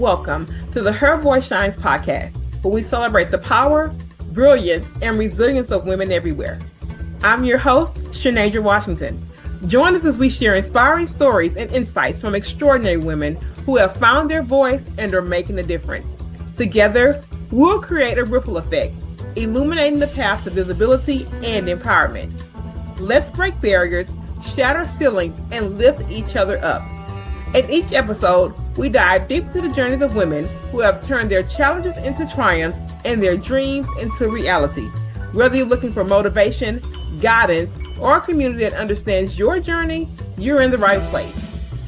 Welcome to the Her Voice Shines podcast, where we celebrate the power, brilliance, and resilience of women everywhere. I'm your host, Shanasia Washington. Join us as we share inspiring stories and insights from extraordinary women who have found their voice and are making a difference. Together, we'll create a ripple effect, illuminating the path to visibility and empowerment. Let's break barriers, shatter ceilings, and lift each other up. In each episode, we dive deep into the journeys of women who have turned their challenges into triumphs and their dreams into reality. Whether you're looking for motivation, guidance, or a community that understands your journey, you're in the right place.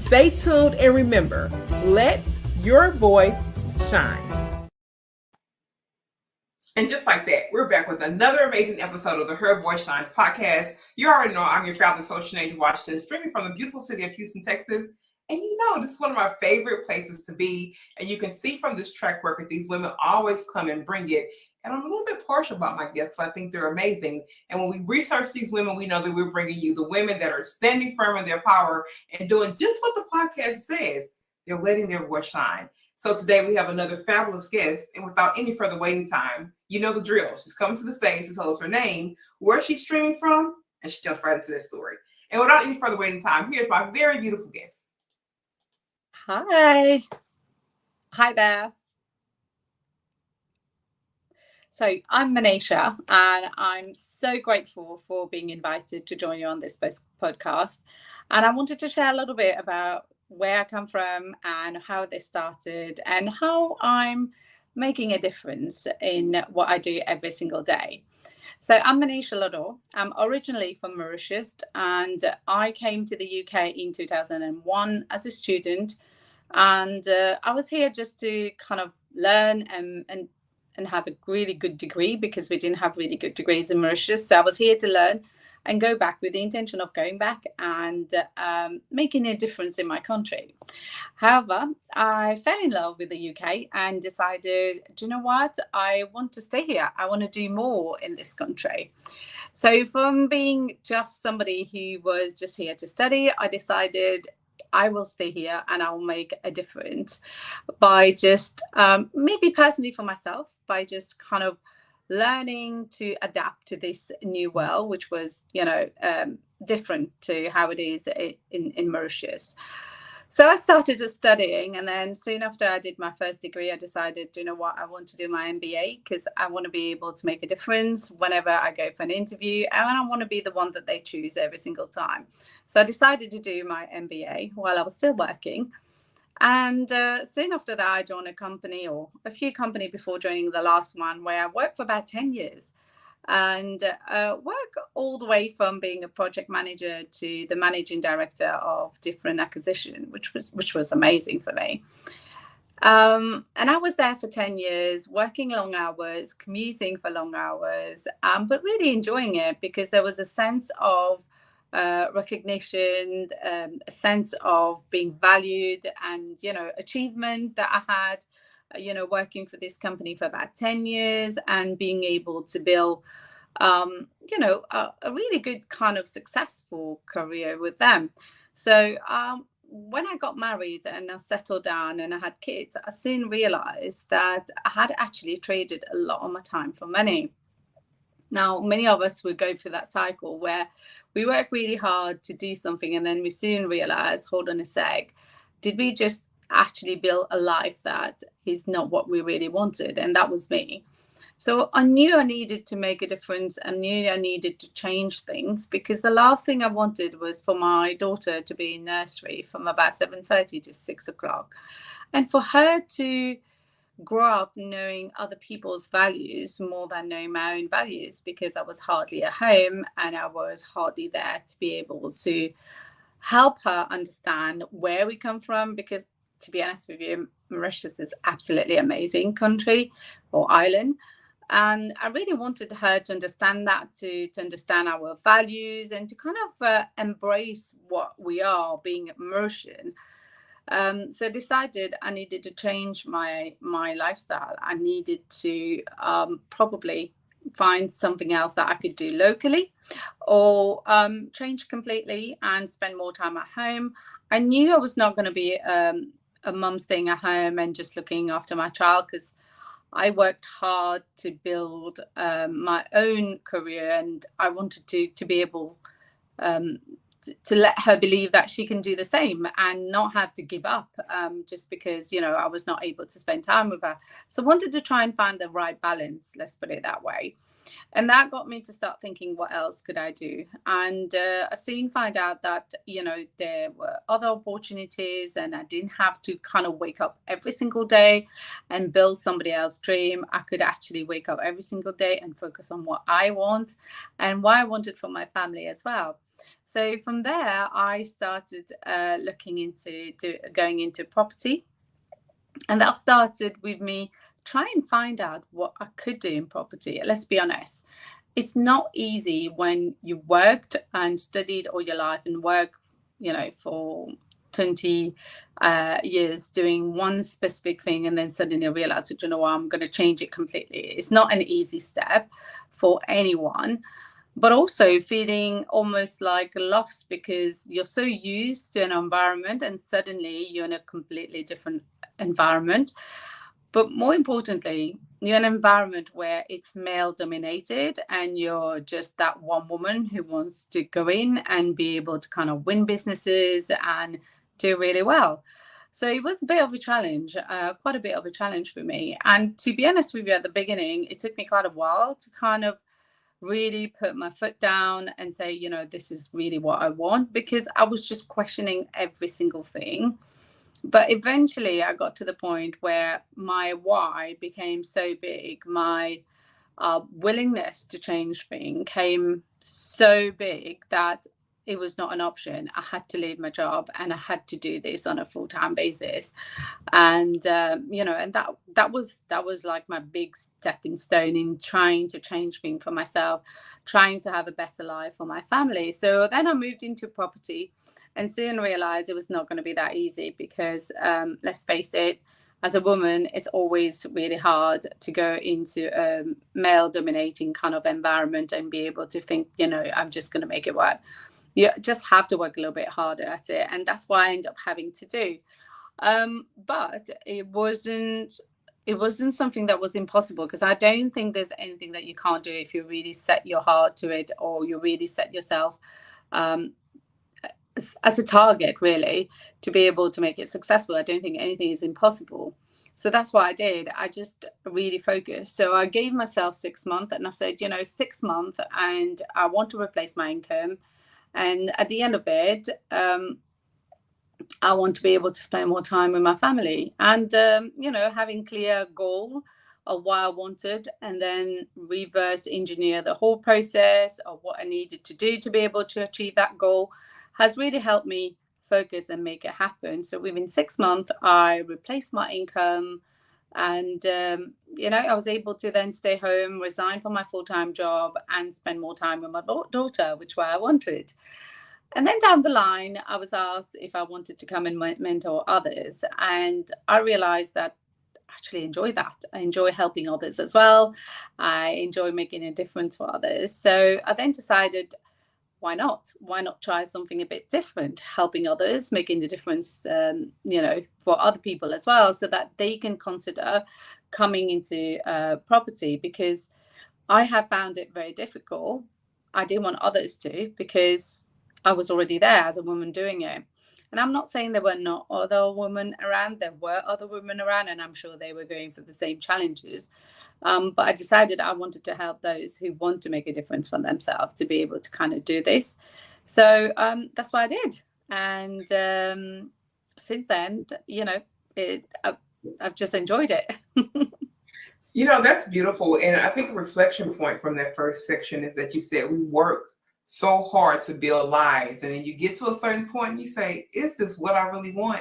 Stay tuned and remember, let your voice shine. And just like that, we're back with another amazing episode of the Her Voice Shines podcast. You already know I'm your fabulous host, Shanasia Washington, streaming from the beautiful city of Houston, Texas. And you know, this is one of my favorite places to be. And you can see from this track record, these women always come and bring it. And I'm a little bit partial about my guests, so I think they're amazing. And when we research these women, we know that we're bringing you the women that are standing firm in their power and doing just what the podcast says. They're letting their voice shine. So today we have another fabulous guest. And without any further waiting time, you know the drill. She's coming to the stage to tell us her name, where she's streaming from, and she jumps right into that story. And without any further waiting time, here's my very beautiful guest. Hi there. So I'm Moneesha, and I'm so grateful for being invited to join you on this podcast. And I wanted to share a little bit about where I come from and how this started and how I'm making a difference in what I do every single day. So I'm Moneesha Ludhor. I'm originally from Mauritius, and I came to the UK in 2001 as a student. And I was here just to kind of learn and have a really good degree, because we didn't have really good degrees in Mauritius. So I was here to learn and go back with the intention of going back and making a difference in my country. However, I fell in love with the UK and decided, do you know what? I want to stay here. I want to do more in this country. So from being just somebody who was just here to study, I decided I will stay here and I will make a difference by just maybe personally for myself, by just kind of learning to adapt to this new world, which was, different to how it is in Mauritius. So I started studying, and then soon after I did my first degree, I decided, you know what, I want to do my MBA, because I want to be able to make a difference whenever I go for an interview, and I want to be the one that they choose every single time. So I decided to do my MBA while I was still working. And soon after that, I joined a company, or a few companies before joining the last one, where I worked for about 10 years. And work all the way from being a project manager to the managing director of different acquisition, which was amazing for me. And I was there for 10 years, working long hours, commuting for long hours, but really enjoying it, because there was a sense of recognition, a sense of being valued, and, achievement that I had. Working for this company for about 10 years and being able to build, a really good kind of successful career with them. So when I got married and I settled down and I had kids, I soon realized that I had actually traded a lot of my time for money. Now, many of us would go through that cycle where we work really hard to do something, and then we soon realize, hold on a sec, did we just actually build a life that is not what we really wanted? And that was me. So I knew I needed to make a difference. I knew I needed to change things, because the last thing I wanted was for my daughter to be in nursery from about 7:30 to 6 o'clock, and for her to grow up knowing other people's values more than knowing my own values, because I was hardly at home and I was hardly there to be able to help her understand where we come from. Because, to be honest with you, Mauritius is absolutely amazing country or island. And I really wanted her to understand that, to understand our values, and to kind of embrace what we are being Mauritian. So I decided I needed to change my lifestyle. I needed to probably find something else that I could do locally, or change completely and spend more time at home. I knew I was not going to be a mum staying at home and just looking after my child, because I worked hard to build my own career, and I wanted to be able um, to let her believe that she can do the same and not have to give up just because, you know, I was not able to spend time with her. So I wanted to try and find the right balance, let's put it that way. And that got me to start thinking, what else could I do? And I soon found out that, you know, there were other opportunities, and I didn't have to kind of wake up every single day and build somebody else's dream. I could actually wake up every single day and focus on what I want and what I wanted for my family as well. So from there, I started looking into going into property. And that started with me trying to find out what I could do in property. Let's be honest, it's not easy when you worked and studied all your life and work, you know, for 20 years doing one specific thing, and then suddenly realize that, you know what, I'm going to change it completely. It's not an easy step for anyone, but also feeling almost like lost because you're so used to an environment and suddenly you're in a completely different environment. But more importantly, you're in an environment where it's male dominated and you're just that one woman who wants to go in and be able to kind of win businesses and do really well. So it was a bit of a challenge, quite a bit of a challenge for me. And to be honest with you, at the beginning, it took me quite a while to kind of really put my foot down and say, you know, this is really what I want, because I was just questioning every single thing. But eventually I got to the point where my why became so big, my willingness to change things came so big that it was not an option. I had to leave my job and I had to do this on a full-time basis. And you know, and that was like my big stepping stone in trying to change things for myself, trying to have a better life for my family. So then I moved into property and soon realized it was not going to be that easy because let's face it, as a woman, it's always really hard to go into a male dominating kind of environment and be able to think, you know, I'm just going to make it work. You just have to work a little bit harder at it. And that's what I end up having to do. But it wasn't something that was impossible, because I don't think there's anything that you can't do if you really set your heart to it, or you really set yourself as a target, really, to be able to make it successful. I don't think anything is impossible. So that's what I did. I just really focused. So I gave myself 6 months and I said, you know, 6 months and I want to replace my income. And at the end of it, I want to be able to spend more time with my family and, you know, having clear goal of what I wanted, and then reverse engineer the whole process of what I needed to do to be able to achieve that goal has really helped me focus and make it happen. So within 6 months, I replaced my income and, you know, I was able to then stay home, resign from my full-time job and spend more time with my daughter, which was what I wanted. And then down the line, I was asked if I wanted to come and mentor others. And I realized that I actually enjoy that. I enjoy helping others as well. I enjoy making a difference for others. So I then decided, why not? Why not try something a bit different, helping others, making the difference, you know, for other people as well, so that they can consider coming into property, because I have found it very difficult. I didn't want others to, because I was already there as a woman doing it. And I'm not saying there were not other women around. There were other women around, and I'm sure they were going through the same challenges. But I decided I wanted to help those who want to make a difference for themselves to be able to kind of do this. So that's what I did. And since then, you know, I've just enjoyed it. You know, that's beautiful. And I think a reflection point from that first section is that you said we work so hard to build lives. And then you get to a certain point and you say, is this what I really want?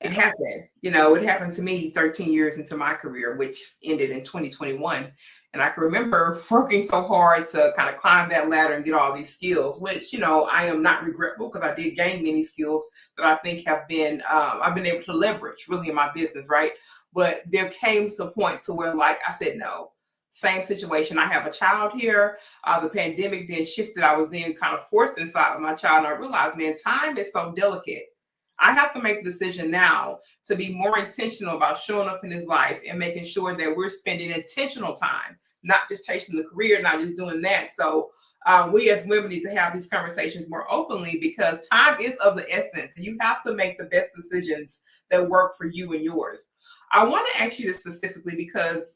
It happened. You know, it happened to me 13 years into my career, which ended in 2021. And I can remember working so hard to kind of climb that ladder and get all these skills, which, you know, I am not regretful, because I did gain many skills that I think have been, I've been able to leverage really in my business, right? But there came to a point to where, like I said, no, same situation. I have a child here. The pandemic then shifted. I was then kind of forced inside of my child. And I realized, man, time is so delicate. I have to make the decision now to be more intentional about showing up in his life and making sure that we're spending intentional time, not just chasing the career, not just doing that. So we as women need to have these conversations more openly because time is of the essence. You have to make the best decisions that work for you and yours. I want to ask you this specifically because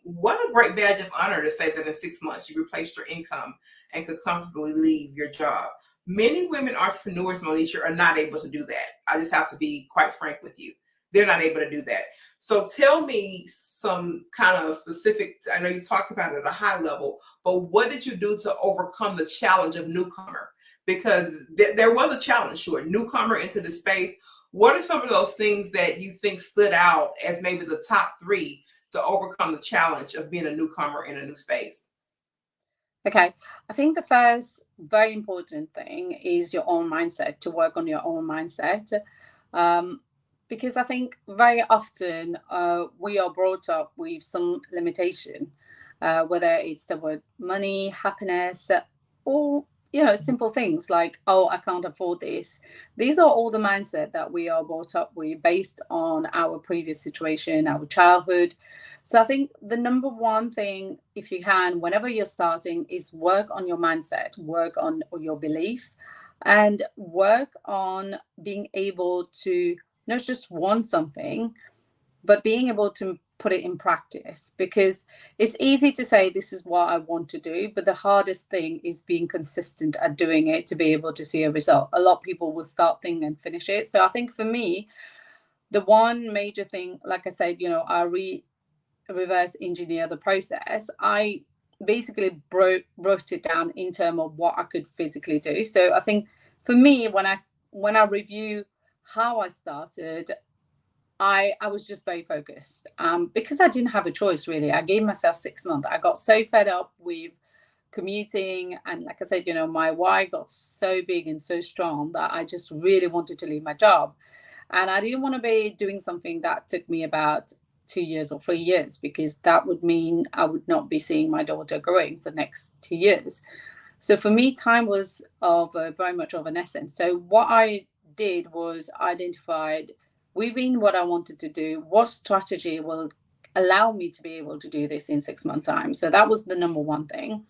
what a great badge of honor to say that in 6 months you replaced your income and could comfortably leave your job. Many women entrepreneurs, Moneesha, are not able to do that. I just have to be quite frank with you. They're not able to do that. So tell me some kind of specific, I know you talked about it at a high level, but what did you do to overcome the challenge of newcomer? Because there was a challenge, sure, newcomer into the space. What are some of those things that you think stood out as maybe the top 3 to overcome the challenge of being a newcomer in a new space? Okay, I think the first very important thing is your own mindset, to work on your own mindset. Because I think very often we are brought up with some limitation, whether it's the word money, happiness, or simple things like, oh, I can't afford this. These are all the mindset that we are brought up with based on our previous situation, our childhood. So I think the number one thing, if you can, whenever you're starting, is work on your mindset, work on your belief, and work on being able to not just want something, but being able to put it in practice. Because it's easy to say this is what I want to do, but the hardest thing is being consistent at doing it to be able to see a result. A lot of people will start things and finish it. So I think for me, the one major thing, like I said, I reverse engineer the process. I basically wrote it down in terms of what I could physically do. So I think for me, when I review how I started, I was just very focused because I didn't have a choice, really. I gave myself 6 months. I got so fed up with commuting, and like I said, my why got so big and so strong that I just really wanted to leave my job. And I didn't want to be doing something that took me about 2 years or 3 years, because that would mean I would not be seeing my daughter growing for the next 2 years. So for me, time was of very much of an essence. So what I did was identified within what I wanted to do, what strategy will allow me to be able to do this in 6 months' time. So that was the number one thing.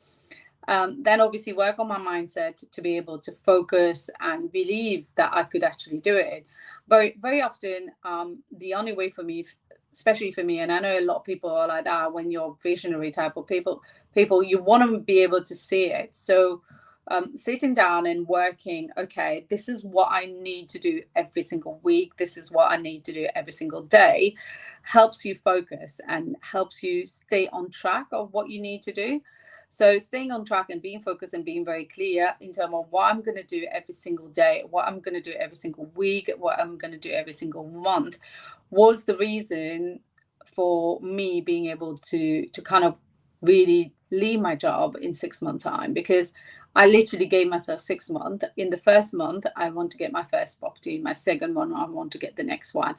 Then obviously work on my mindset to be able to focus and believe that I could actually do it. But very often, the only way for me, especially for me, and I know a lot of people are like that, when you're visionary type of people, you want to be able to see it. So sitting down and working, okay, this is what I need to do every single week, this is what I need to do every single day, helps you focus and helps you stay on track of what you need to do. So staying on track and being focused and being very clear in terms of what I'm going to do every single day, what I'm going to do every single week, what I'm going to do every single month, was the reason for me being able to kind of really leave my job in 6 months' time. Because I literally gave myself 6 months. In the first month, I want to get my first property. In my second one, I want to get the next one.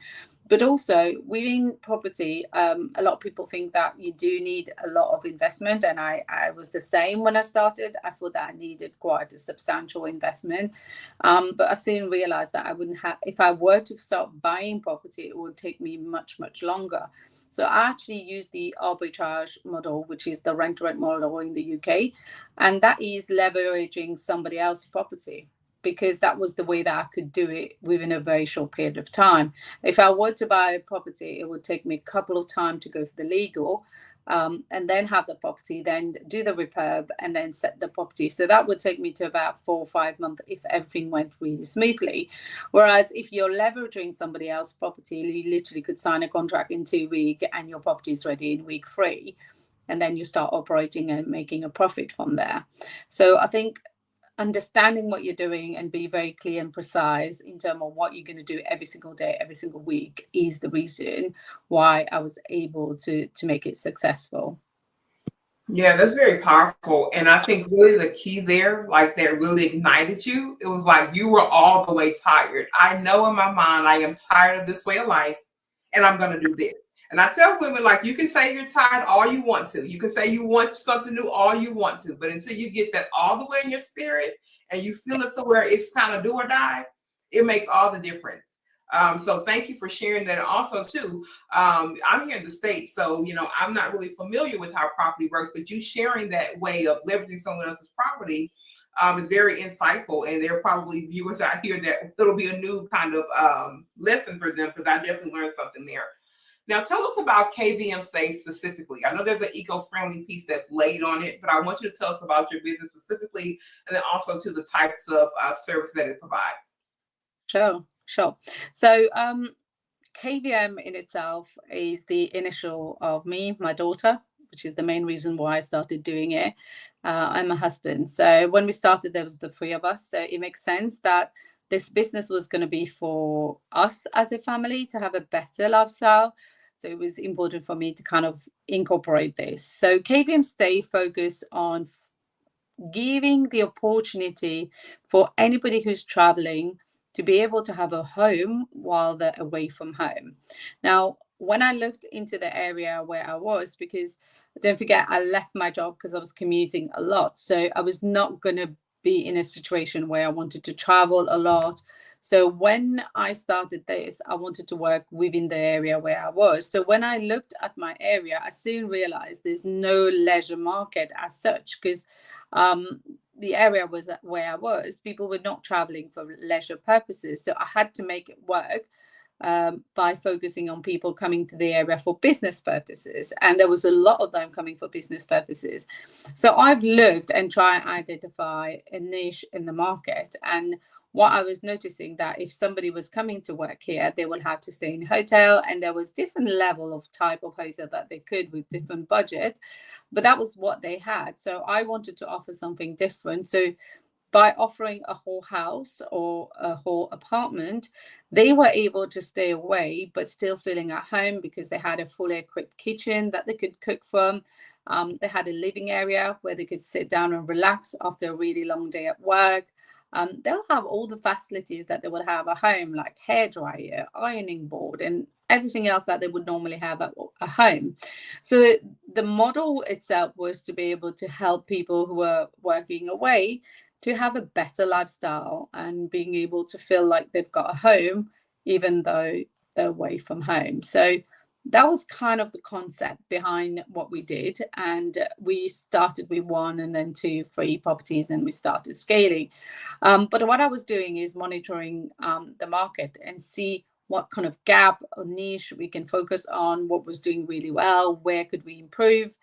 But also within property, a lot of people think that you do need a lot of investment. And I was the same when I started. I thought that I needed quite a substantial investment. But I soon realized that I wouldn't have, if I were to start buying property, it would take me much, much longer. So I actually use the arbitrage model, which is the rent-to-rent model in the UK. And that is leveraging somebody else's property, because that was the way that I could do it within a very short period of time. If I were to buy a property, it would take me a couple of times to go for the legal, and then have the property, then do the repurb, and then set the property. So that would take me to about 4 or 5 months if everything went really smoothly. Whereas if you're leveraging somebody else's property, you literally could sign a contract in 2 weeks and your property is ready in week 3. And then you start operating and making a profit from there. So I think understanding what you're doing and be very clear and precise in terms of what you're going to do every single day, every single week, is the reason why I was able to make it successful. Yeah, that's very powerful. And I think really the key there, like that really ignited you, it was like you were all the way tired. I know in my mind, I am tired of this way of life and I'm going to do this. And I tell women, like, you can say you're tired all you want to. You can say you want something new all you want to. But until you get that all the way in your spirit and you feel it to where it's kind of do or die, it makes all the difference. So thank you for sharing that. And also too, I'm here in the States, so, I'm not really familiar with how property works, but you sharing that way of leveraging someone else's property is very insightful. And there are probably viewers out here that it'll be a new kind of lesson for them, because I definitely learned something there. Now, tell us about KVM Stays specifically. I know there's an eco-friendly piece that's laid on it, but I want you to tell us about your business specifically, and then also to the types of service that it provides. Sure. So KVM in itself is the initial of me, my daughter, which is the main reason why I started doing it, and my husband. So when we started, there was the three of us. So it makes sense that this business was going to be for us as a family to have a better lifestyle. So it was important for me to kind of incorporate this. So KVM Stay focus on giving the opportunity for anybody who's traveling to be able to have a home while they're away from home. Now, when I looked into the area where I was, because don't forget, I left my job because I was commuting a lot. So I was not going to be in a situation where I wanted to travel a lot. So when I started this, I wanted to work within the area where I was. So when I looked at my area, I soon realized there's no leisure market as such, because the area was where I was, people were not traveling for leisure purposes. So I had to make it work by focusing on people coming to the area for business purposes. And there was a lot of them coming for business purposes. So I've looked and tried to identify a niche in the market. And what I was noticing, that if somebody was coming to work here, they would have to stay in a hotel, and there was different level of type of hotel that they could with different budget, but that was what they had. So I wanted to offer something different. So by offering a whole house or a whole apartment, they were able to stay away but still feeling at home, because they had a fully equipped kitchen that they could cook from. They had a living area where they could sit down and relax after a really long day at work. They'll have all the facilities that they would have at home, like hairdryer, ironing board, and everything else that they would normally have at home. So the model itself was to be able to help people who are working away to have a better lifestyle and being able to feel like they've got a home, even though they're away from home. So that was kind of the concept behind what we did. And we started with 1 and then 2, 3 properties, and we started scaling. But what I was doing is monitoring the market and see what kind of gap or niche we can focus on, what was doing really well, where could we improve.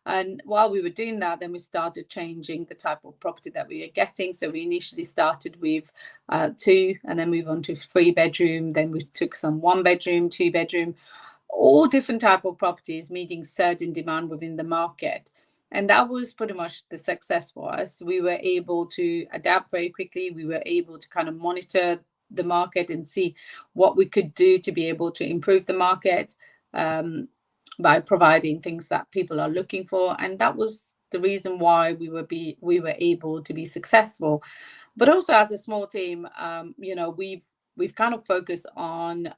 And while we were doing that, then we started changing the type of property that we were getting. So we initially started with 2, and then moved on to 3 bedroom. Then we took some 1 bedroom, 2 bedroom, all different type of properties meeting certain demand within the market. And that was pretty much the success for us. We were able to adapt very quickly. We were able to kind of monitor the market and see what we could do to be able to improve the market by providing things that people are looking for. And that was the reason why we were able to be successful. But also, as a small team, we've kind of focused on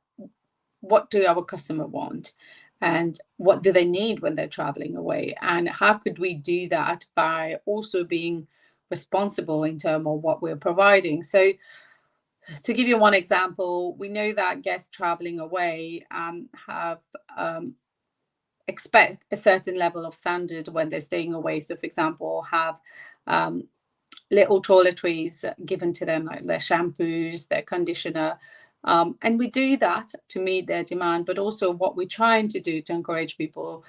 what do our customer want, and what do they need when they're traveling away, and how could we do that by also being responsible in terms of what we're providing. So to give you one example, we know that guests traveling away have expect a certain level of standard when they're staying away. So for example, have little toiletries given to them, like their shampoos, their conditioner. And we do that to meet their demand, but also what we're trying to do to encourage people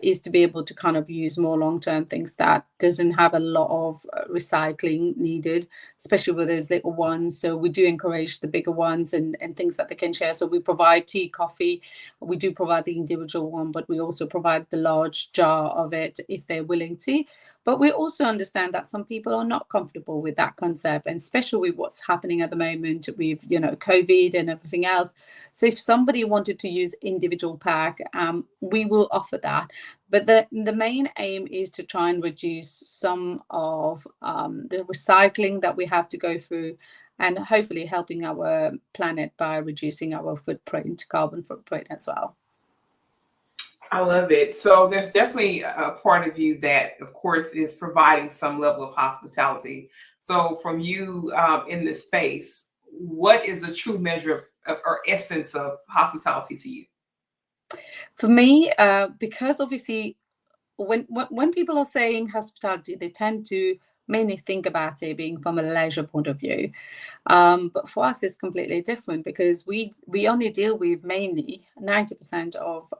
is to be able to kind of use more long-term things that doesn't have a lot of recycling needed, especially with those little ones. So we do encourage the bigger ones and things that they can share. So we provide tea, coffee. We do provide the individual one, but we also provide the large jar of it if they're willing to. But we also understand that some people are not comfortable with that concept, and especially with what's happening at the moment with, COVID and everything else. So if somebody wanted to use individual pack, we will offer that. But the main aim is to try and reduce some of the recycling that we have to go through, and hopefully helping our planet by reducing our carbon footprint as well. I love it. So there's definitely a part of you that, of course, is providing some level of hospitality. So from you in this space, what is the true measure of or essence of hospitality to you? For me, because obviously when people are saying hospitality, they tend to mainly think about it being from a leisure point of view. But for us, it's completely different because we only deal with mainly 90% of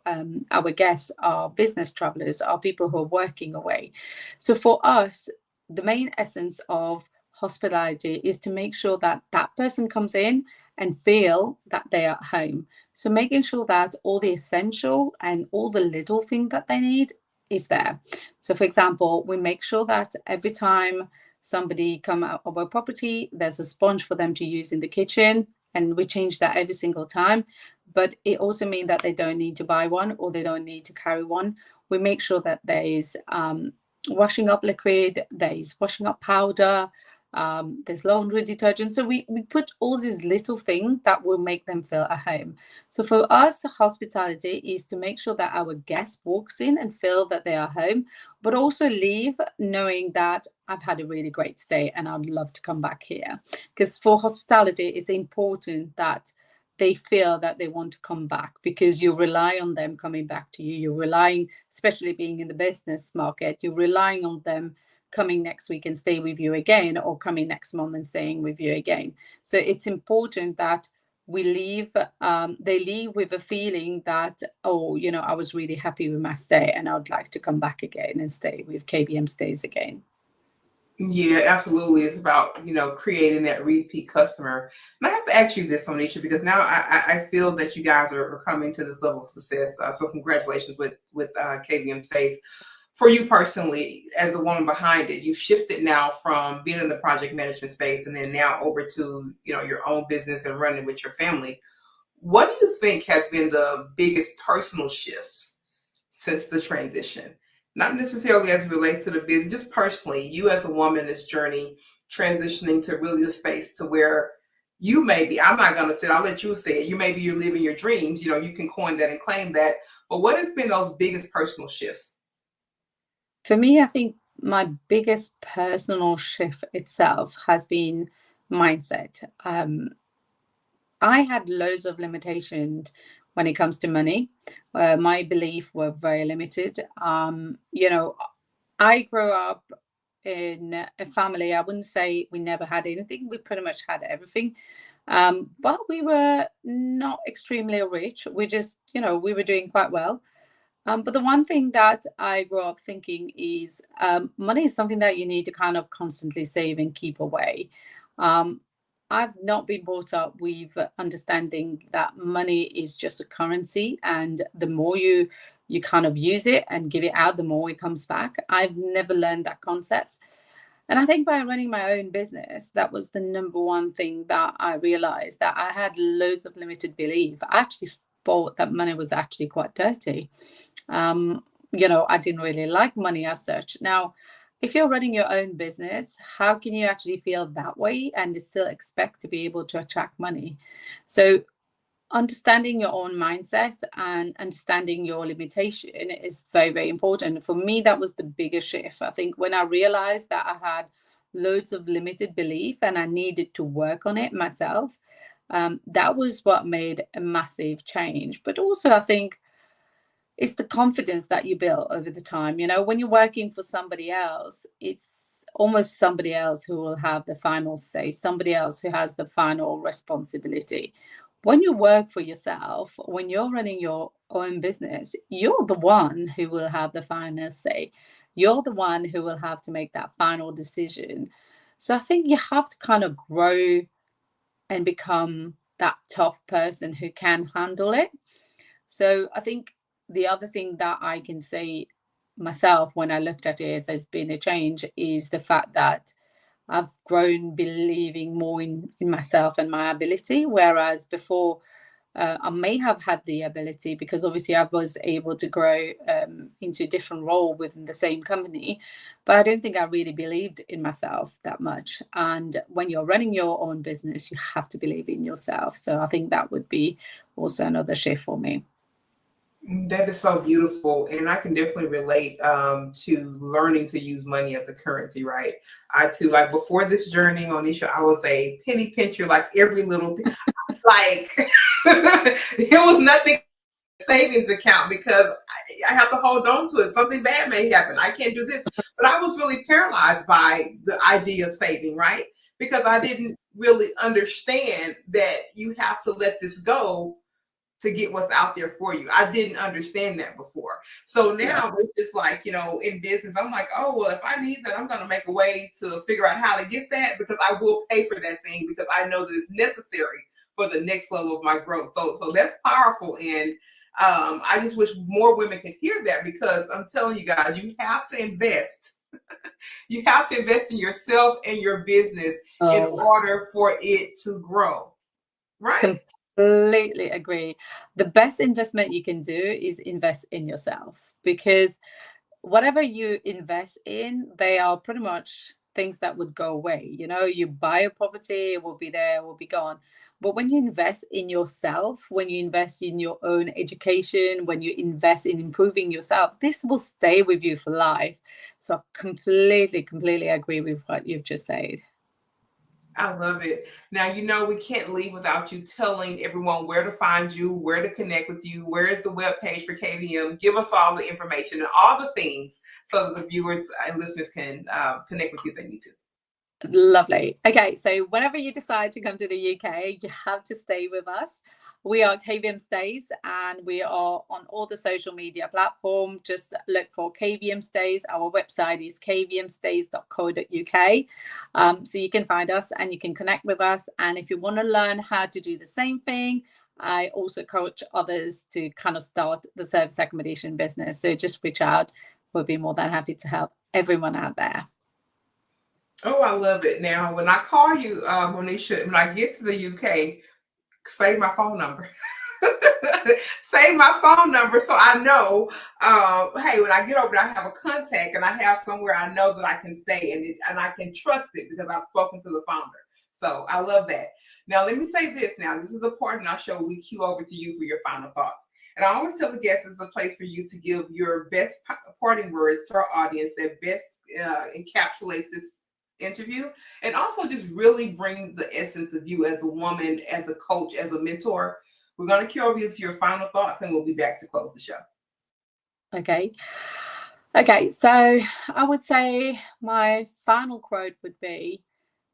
our guests are business travelers, are people who are working away. So for us, the main essence of hospitality is to make sure that that person comes in and feel that they're at home. So making sure that all the essential and all the little thing that they need is there. So for example, we make sure that every time somebody come out of our property, there's a sponge for them to use in the kitchen, and we change that every single time. But it also means that they don't need to buy one or they don't need to carry one. We make sure that there is washing up liquid, there is washing up powder, there's laundry detergent. So we put all these little things that will make them feel at home. So for us, hospitality is to make sure that our guest walks in and feel that they are home, but also leave knowing that I've had a really great stay and I'd love to come back here. Because for hospitality, it's important that they feel that they want to come back because you rely on them coming back to you. You're relying, especially being in the business market, you're relying on them coming next week and stay with you again, or coming next month and staying with you again. So it's important that we leave, they leave with a feeling that, oh, you know, I was really happy with my stay and I would like to come back again and stay with KBM Stays again. Yeah, absolutely. It's about, creating that repeat customer. And I have to ask you this, Moneesha, because now I feel that you guys are coming to this level of success. So congratulations with KBM Stays. For you personally, as the woman behind it, you've shifted now from being in the project management space and then now over to, your own business and running with your family. What do you think has been the biggest personal shifts since the transition? Not necessarily as it relates to the business, just personally, you as a woman in this journey, transitioning to really a space to where you may be, I'm not going to say, I'll let you say it. You're living your dreams, you can coin that and claim that. But what has been those biggest personal shifts? For me, I think my biggest personal shift itself has been mindset. I had loads of limitations when it comes to money. My beliefs were very limited. I grew up in a family, I wouldn't say we never had anything. We pretty much had everything. But we were not extremely rich. We just, we were doing quite well. But the one thing that I grew up thinking is money is something that you need to kind of constantly save and keep away. Um, I've not been brought up with understanding that money is just a currency, and the more you kind of use it and give it out, the more it comes back. I've never learned that concept. And I think by running my own business, that was the number one thing that I realized, that I had loads of limited belief. I actually thought that money was actually quite dirty. I didn't really like money as such. Now, if you're running your own business, how can you actually feel that way and still expect to be able to attract money? So understanding your own mindset and understanding your limitation is very, very important. For me, that was the biggest shift. I think when I realized that I had loads of limited belief and I needed to work on it myself, that was what made a massive change. But also, I think it's the confidence that you build over the time. When you're working for somebody else, it's almost somebody else who will have the final say, somebody else who has the final responsibility. When you work for yourself, when you're running your own business, you're the one who will have the final say. You're the one who will have to make that final decision. So I think you have to kind of grow and become that tough person who can handle it. So I think the other thing that I can say myself when I looked at it as there's been a change is the fact that I've grown believing more in myself and my ability, whereas before I may have had the ability because obviously I was able to grow into a different role within the same company, but I don't think I really believed in myself that much. And when you're running your own business, you have to believe in yourself. So I think that would be also another shift for me. That is so beautiful. And I can definitely relate to learning to use money as a currency, right? I too, like before this journey, Moneesha, I was a penny pincher, like every little, like, it was nothing savings account because I have to hold on to it. Something bad may happen. I can't do this. But I was really paralyzed by the idea of saving, right? Because I didn't really understand that you have to let this go to get what's out there for you. I didn't understand that before. So Yeah. now it's just like, in business, I'm like, oh, well, if I need that, I'm going to make a way to figure out how to get that because I will pay for that thing because I know that it's necessary for the next level of my growth. So that's powerful. And I just wish more women could hear that because I'm telling you guys, you have to invest. You have to invest in yourself and your business in order for it to grow. Right? Completely agree. The best investment you can do is invest in yourself, because whatever you invest in, they are pretty much things that would go away. You buy a property, it will be there, it will be gone. But when you invest in yourself, when you invest in your own education, when you invest in improving yourself, this will stay with you for life. So I completely agree with what you've just said. I love it. Now, we can't leave without you telling everyone where to find you, where to connect with you, where is the webpage for KVM. Give us all the information and all the things so that the viewers and listeners can connect with you if they need to. Lovely. Okay, so whenever you decide to come to the UK, you have to stay with us. We are KVM Stays and we are on all the social media platforms. Just look for KVM Stays. Our website is kvmstays.co.uk. So you can find us and you can connect with us. And if you want to learn how to do the same thing, I also coach others to kind of start the service accommodation business. So just reach out. We'll be more than happy to help everyone out there. Oh, I love it. Now, when I call you, Moneesha, when I get to the UK, save my phone number. Save my phone number so I know, hey, when I get over there, I have a contact and I have somewhere I know that I can stay and I can trust it because I've spoken to the founder. So I love that. Now, let me say this now. This is a part in our show. We cue over to you for your final thoughts. And I always tell the guests it's a place for you to give your best parting words to our audience that best encapsulates this interview and also just really bring the essence of you as a woman, as a coach, as a mentor. We're going to cue over you to your final thoughts and we'll be back to close the show. Okay, so I would say my final quote would be,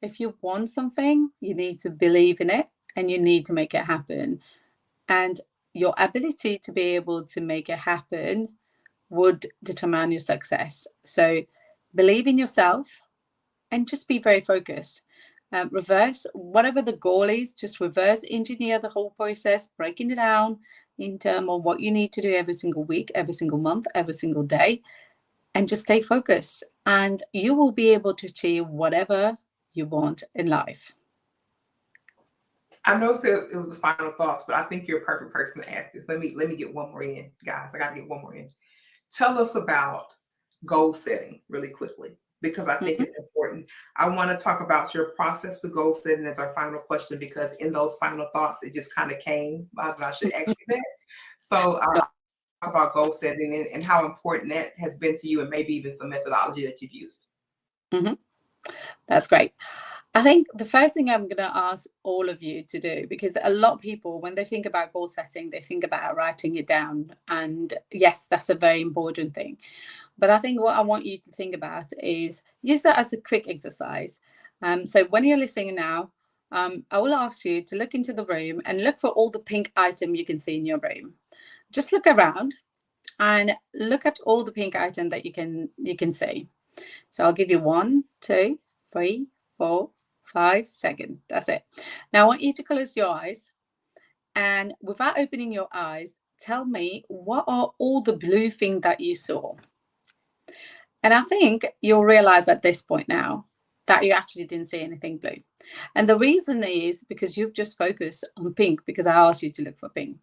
if you want something, you need to believe in it and you need to make it happen. And your ability to be able to make it happen would determine your success. So believe in yourself and just be very focused. Reverse whatever the goal is, just reverse engineer the whole process, breaking it down in terms of what you need to do every single week, every single month, every single day, and just stay focused. And you will be able to achieve whatever you want in life. I know it was the final thoughts, but I think you're a perfect person to ask this. Let me get one more in, guys. I got to get one more in. Tell us about goal setting really quickly, because I think it's important. I want to talk about your process for goal setting as our final question, because in those final thoughts, it just kind of came, but I should ask you that. So talk about goal setting and how important that has been to you and maybe even some methodology that you've used. Mm-hmm. That's great. I think the first thing I'm going to ask all of you to do, because a lot of people, when they think about goal setting, they think about writing it down. And yes, that's a very important thing. But I think what I want you to think about is use that as a quick exercise. So when you're listening now, I will ask you to look into the room and look for all the pink items you can see in your room. Just look around and look at all the pink items that you can see. So I'll give you 1, 2, 3, 4, 5 seconds. That's it. Now I want you to close your eyes, and without opening your eyes, tell me what are all the blue things that you saw. And I think you'll realize at this point now that you actually didn't see anything blue. And the reason is because you've just focused on pink, because I asked you to look for pink.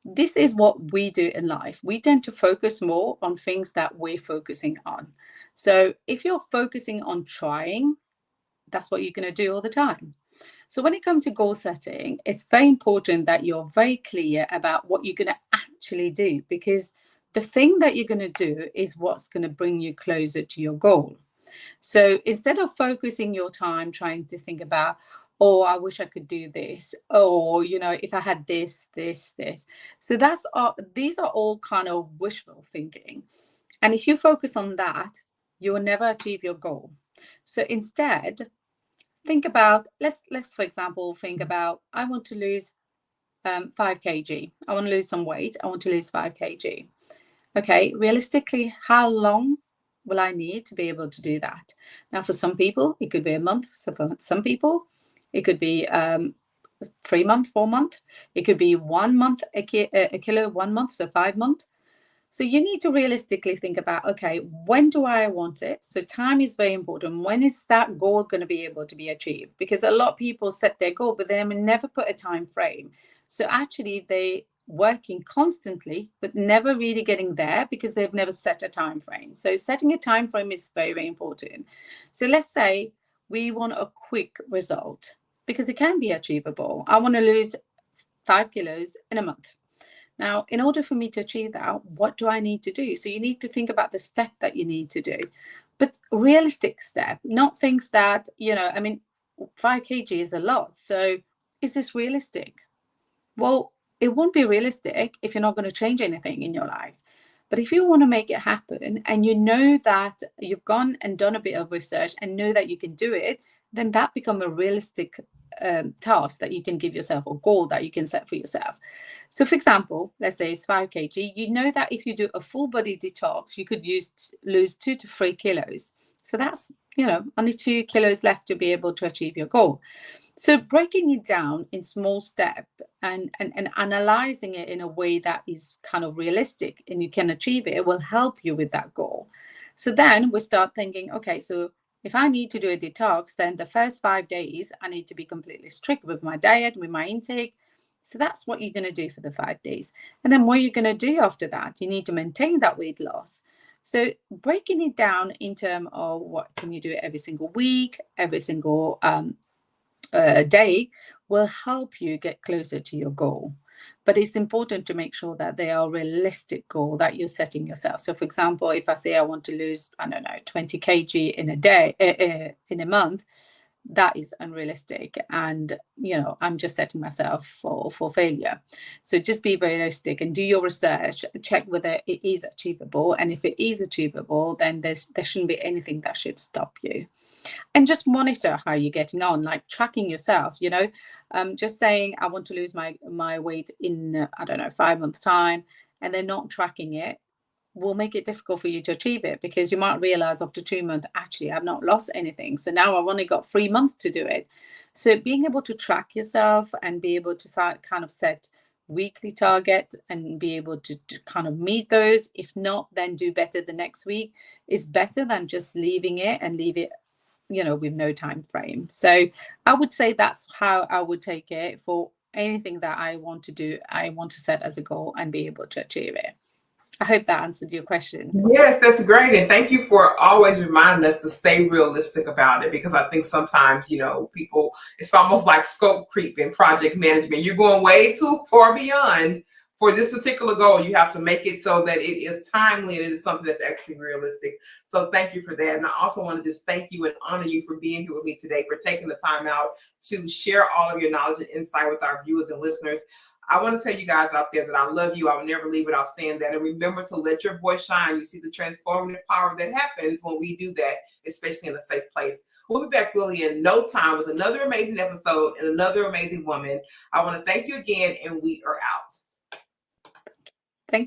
This is what we do in life. We tend to focus more on things that we're focusing on. So if you're focusing on trying, that's what you're going to do all the time. So when it comes to goal setting, it's very important that you're very clear about what you're going to actually do, because the thing that you're going to do is what's going to bring you closer to your goal. So instead of focusing your time trying to think about, oh, I wish I could do this, or, you know, if I had this. So these are all kind of wishful thinking. And if you focus on that, you will never achieve your goal. So instead, think about, let's for example, think about, I want to lose 5 kg. I want to lose some weight. I want to lose 5 kg. Okay, realistically, how long will I need to be able to do that? Now, for some people, it could be a month. So for some people, it could be 3 months, 4 months. It could be 1 month, a kilo, 1 month, so 5 months. So you need to realistically think about, okay, when do I want it? So time is very important. When is that goal going to be able to be achieved? Because a lot of people set their goal, but they never put a time frame. So actually they working constantly, but never really getting there because they've never set a time frame. So setting a time frame is very, very important. So let's say we want a quick result, because it can be achievable. I want to lose 5 kilos in a month. Now, in order for me to achieve that, what do I need to do? So you need to think about the step that you need to do, but realistic step, not things that, you know, I mean, 5 kg is a lot. So is this realistic? Well, it won't be realistic if you're not going to change anything in your life. But if you want to make it happen, and you know that you've gone and done a bit of research and know that you can do it, then that becomes a realistic task that you can give yourself, or goal that you can set for yourself. So for example, let's say it's 5 kg. You know that if you do a full body detox, you could lose 2 to 3 kilos. So that's, you know, only 2 kilos left to be able to achieve your goal. So breaking it down in small steps and analyzing it in a way that is kind of realistic and you can achieve it, will help you with that goal. So then we start thinking, okay, so if I need to do a detox, then the first 5 days, I need to be completely strict with my diet, with my intake. So that's what you're going to do for the 5 days. And then what are you going to do after that? You need to maintain that weight loss. So breaking it down in terms of what can you do every single week, every single day, will help you get closer to your goal. But it's important to make sure that they are realistic goal that you're setting yourself. So for example, if I say I want to lose, I don't know, 20 kg in a day, in a month, that is unrealistic. And, you know, I'm just setting myself for failure. So just be realistic and do your research, check whether it is achievable. And if it is achievable, then there shouldn't be anything that should stop you. And just monitor how you're getting on, like tracking yourself, you know, just saying, I want to lose my weight in, I don't know, 5 months time, and they're not tracking it, will make it difficult for you to achieve it, because you might realize after 2 months, actually, I've not lost anything. So now I've only got 3 months to do it. So being able to track yourself and be able to kind of set weekly target and be able to kind of meet those, if not, then do better the next week, is better than just leaving it and leave it, you know, with no time frame. So I would say that's how I would take it for anything that I want to do. I want to set as a goal and be able to achieve it. I hope that answered your question. Yes, that's great. And thank you for always reminding us to stay realistic about it, because I think sometimes, you know, people, it's almost like scope creep in project management. You're going way too far beyond for this particular goal. You have to make it so that it is timely and it is something that's actually realistic. So thank you for that. And I also want to just thank you and honor you for being here with me today, for taking the time out to share all of your knowledge and insight with our viewers and listeners. I want to tell you guys out there that I love you. I will never leave without saying that. And remember to let your voice shine. You see the transformative power that happens when we do that, especially in a safe place. We'll be back really in no time with another amazing episode and another amazing woman. I want to thank you again, and we are out.